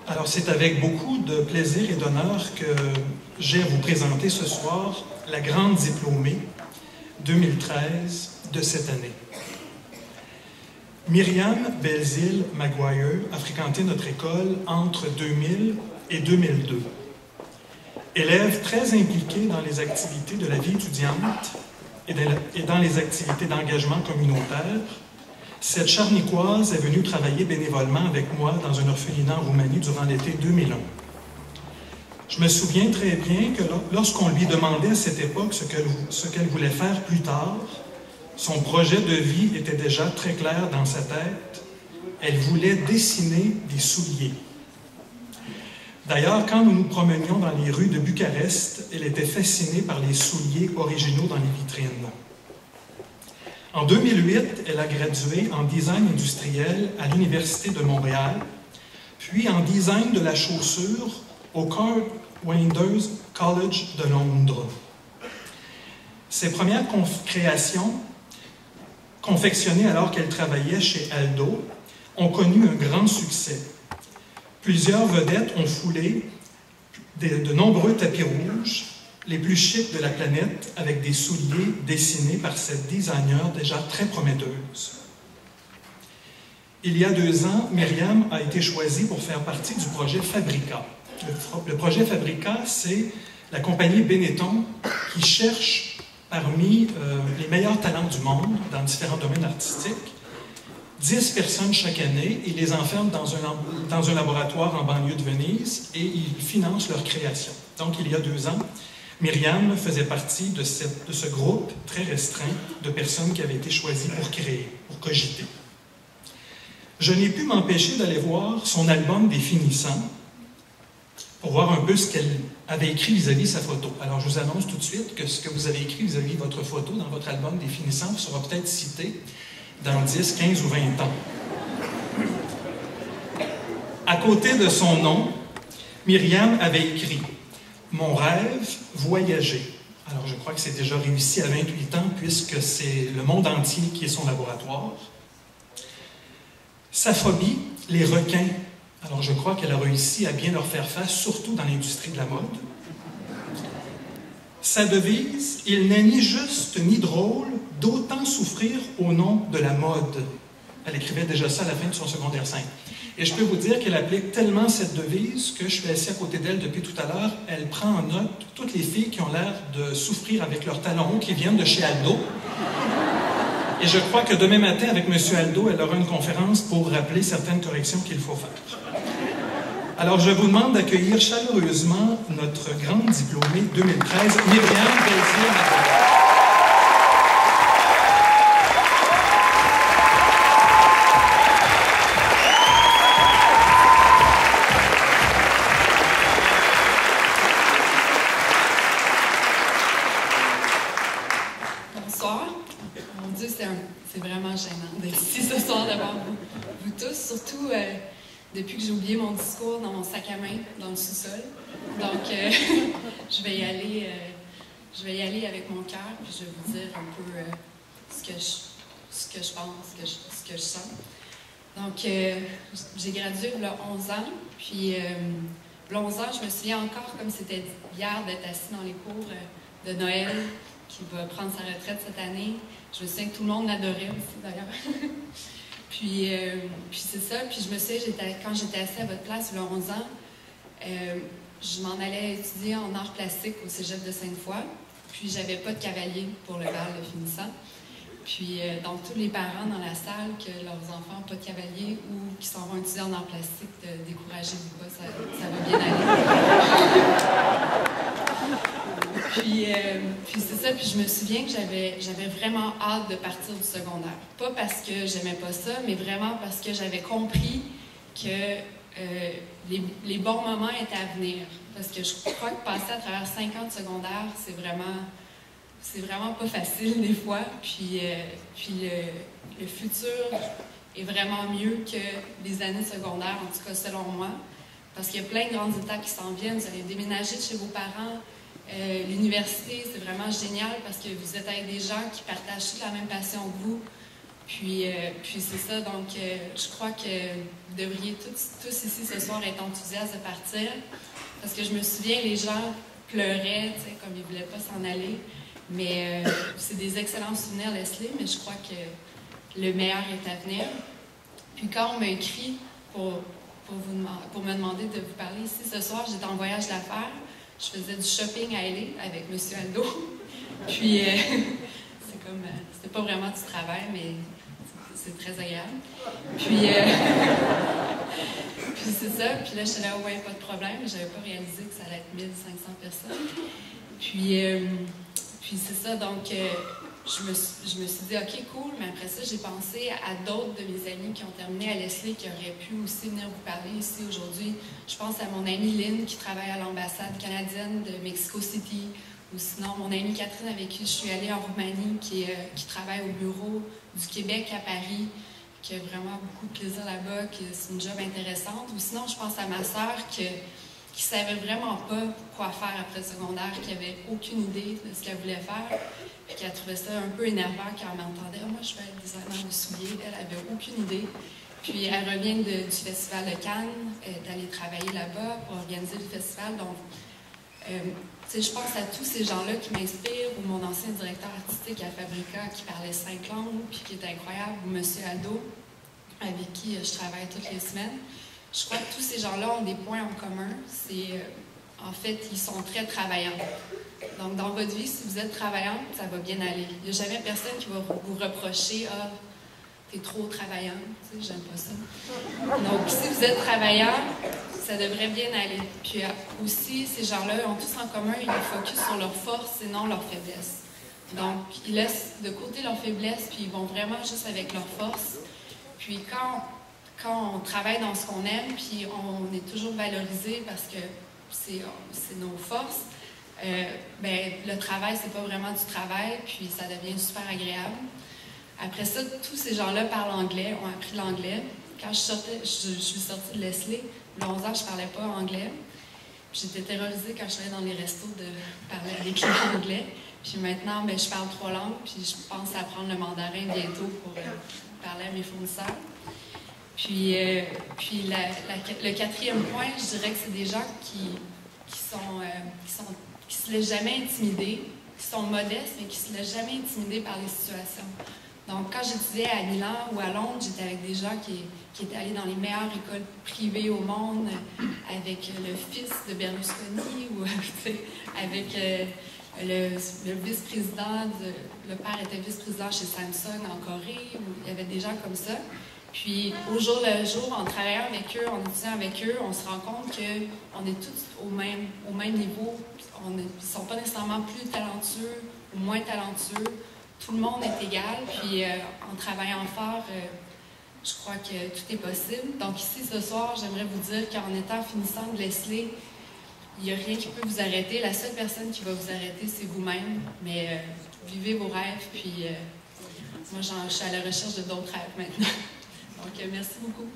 Alors, c'est avec beaucoup de plaisir et d'honneur que j'ai à vous présenter ce soir la grande diplômée 2013 de cette année. Myriam Belzile Maguire a fréquenté notre école entre 2000 et 2002. Élève très impliquée dans les activités de la vie étudiante et dans les activités d'engagement communautaire, cette Charnicoise est venue travailler bénévolement avec moi dans un orphelinat en Roumanie durant l'été 2001. Je me souviens très bien que lorsqu'on lui demandait à cette époque ce qu'elle voulait faire plus tard, son projet de vie était déjà très clair dans sa tête. Elle voulait dessiner des souliers. D'ailleurs, quand nous nous promenions dans les rues de Bucarest, elle était fascinée par les souliers originaux dans les vitrines. En 2008, elle a gradué en design industriel à l'Université de Montréal, puis en design de la chaussure au Card Winders College de Londres. Ses premières créations, confectionnées alors qu'elle travaillait chez Aldo, ont connu un grand succès. Plusieurs vedettes ont foulé de nombreux tapis rouges, les plus chics de la planète, avec des souliers dessinés par cette designer déjà très prometteuse. Il y a 2 ans, Myriam a été choisie pour faire partie du projet Fabrica. Le projet Fabrica, c'est la compagnie Benetton qui cherche parmi les meilleurs talents du monde dans différents domaines artistiques 10 personnes chaque année et les enferment dans un laboratoire en banlieue de Venise et ils financent leur création. Donc, il y a 2 ans, Myriam faisait partie de ce groupe très restreint de personnes qui avaient été choisies pour créer, pour cogiter. Je n'ai pu m'empêcher d'aller voir son album des finissants pour voir un peu ce qu'elle avait écrit vis-à-vis sa photo. Alors, je vous annonce tout de suite que ce que vous avez écrit vis-à-vis votre photo dans votre album des finissants sera peut-être cité dans 10, 15 ou 20 ans. À côté de son nom, Myriam avait écrit « Mon rêve, voyager ». Alors, je crois que c'est déjà réussi à 28 ans, puisque c'est le monde entier qui est son laboratoire. Sa phobie, les requins. Alors, je crois qu'elle a réussi à bien leur faire face, surtout dans l'industrie de la mode. Sa devise, « Il n'est ni juste ni drôle d'autant souffrir au nom de la mode ». Elle écrivait déjà ça à la fin de son secondaire 5. Et je peux vous dire qu'elle applique tellement cette devise que je suis assis à côté d'elle depuis tout à l'heure. Elle prend en note toutes les filles qui ont l'air de souffrir avec leurs talons hauts qui viennent de chez Aldo. Et je crois que demain matin, avec M. Aldo, elle aura une conférence pour rappeler certaines corrections qu'il faut faire. Alors, je vous demande d'accueillir chaleureusement notre grande diplômée 2013, Myriam Belzile Maguire. Bonsoir. Mon Dieu, c'est vraiment gênant d'être ici ce soir devant vous tous, surtout depuis que j'ai oublié mon discours dans mon sac à main, dans le sous-sol. Donc, je vais y aller avec mon cœur, puis je vais vous dire un peu ce que je pense, ce que je sens. Donc, j'ai gradué il y a 11 ans, puis il y a 11 ans, je me souviens encore comme c'était hier d'être assis dans les cours de Noël, qui va prendre sa retraite cette année. Je me souviens que tout le monde l'adorait aussi, d'ailleurs. Puis c'est ça. Puis je me souviens, quand j'étais assise à votre place, il y a 11 ans, je m'en allais étudier en arts plastiques au cégep de Sainte-Foy. Puis j'avais pas de cavalier pour le bal de finissant. Puis donc tous les parents dans la salle, que leurs enfants n'ont pas de cavalier ou qui s'en vont étudier en arts plastiques, découragez-vous pas, ça va bien aller. Puis c'est ça, puis je me souviens que j'avais vraiment hâte de partir du secondaire. Pas parce que j'aimais pas ça, mais vraiment parce que j'avais compris que les bons moments étaient à venir. Parce que je crois que passer à travers 5 ans de secondaire, c'est vraiment pas facile des fois. Puis le futur est vraiment mieux que les années secondaires, en tout cas selon moi. Parce qu'il y a plein de grandes étapes qui s'en viennent. Vous allez déménager de chez vos parents. L'université, c'est vraiment génial parce que vous êtes avec des gens qui partagent toute la même passion que vous. Puis c'est ça, donc je crois que vous devriez tous ici ce soir être enthousiastes de partir, parce que je me souviens, les gens pleuraient, tu sais, comme ils ne voulaient pas s'en aller, mais c'est des excellents souvenirs, Leslie, mais je crois que le meilleur est à venir. Puis quand on m'a écrit pour me demander de vous parler ici ce soir, j'étais en voyage d'affaires, je faisais du shopping à LA avec M. Aldo, puis c'était pas vraiment du travail, mais c'est très agréable. Puis c'est ça, puis là, j'étais là, ouais, pas de problème, j'avais pas réalisé que ça allait être 1500 personnes. Puis c'est ça, donc je me suis dit, OK, cool, mais après ça, j'ai pensé à d'autres de mes amis qui ont terminé à Leslie, qui auraient pu aussi venir vous parler ici aujourd'hui. Je pense à mon amie Lynn, qui travaille à l'ambassade canadienne de Mexico City, ou sinon mon amie Catherine, avec qui je suis allée en Roumanie, qui travaille au bureau du Québec à Paris, qui a vraiment beaucoup de plaisir là-bas, que c'est une job intéressante. Ou sinon, je pense à ma sœur qui savait vraiment pas quoi faire après le secondaire, qui avait aucune idée de ce qu'elle voulait faire, puis qui a trouvé ça un peu énervant quand elle m'entendait. « Moi, je vais être designer de souliers. » Elle avait aucune idée. Puis elle revient du Festival de Cannes, d'aller travailler là-bas pour organiser le festival. Donc, je pense à tous ces gens-là qui m'inspirent, ou mon ancien directeur artistique à Fabrica qui parlait 5 langues, puis qui était incroyable, ou M. Aldo, avec qui je travaille toutes les semaines. Je crois que tous ces gens-là ont des points en commun. En fait, ils sont très travaillants. Donc, dans votre vie, si vous êtes travaillante, ça va bien aller. Il n'y a jamais personne qui va vous reprocher « Ah, t'es trop travaillante. » Tu sais, j'aime pas ça. Donc, si vous êtes travaillant, ça devrait bien aller. Puis aussi, ces gens-là ont tous en commun, ils focus sur leurs forces et non leurs faiblesses. Donc, ils laissent de côté leurs faiblesses, puis ils vont vraiment juste avec leurs forces. Puis quand on travaille dans ce qu'on aime, puis on est toujours valorisé parce que c'est nos forces, le travail, c'est pas vraiment du travail, puis ça devient super agréable. Après ça, tous ces gens-là parlent anglais, ont appris l'anglais. Quand je suis sortie de Leslie, à 11 ans, je parlais pas anglais. J'étais terrorisée quand je allais dans les restos de parler avec les anglais. Puis maintenant, je parle 3 langues, puis je pense apprendre le mandarin bientôt pour parler à mes fournisseurs. Puis le 4e point, je dirais que c'est des gens qui se laissent jamais intimider, qui sont modestes, mais qui se laissent jamais intimider par les situations. Donc, quand j'étudiais à Milan ou à Londres, j'étais avec des gens qui étaient allés dans les meilleures écoles privées au monde, avec le fils de Berlusconi, ou avec le vice-président, le père était vice-président chez Samsung en Corée, où il y avait des gens comme ça. Puis, au jour le jour, en travaillant avec eux, en étudiant avec eux, on se rend compte qu'on est tous au même niveau. Ils ne sont pas nécessairement plus talentueux ou moins talentueux. Tout le monde est égal. Puis, en travaillant fort, je crois que tout est possible. Donc, ici, ce soir, j'aimerais vous dire qu'en étant finissant de Leslie, il n'y a rien qui peut vous arrêter. La seule personne qui va vous arrêter, c'est vous-même. Mais vivez vos rêves. Puis, moi, je suis à la recherche de d'autres rêves maintenant. Donc, merci beaucoup.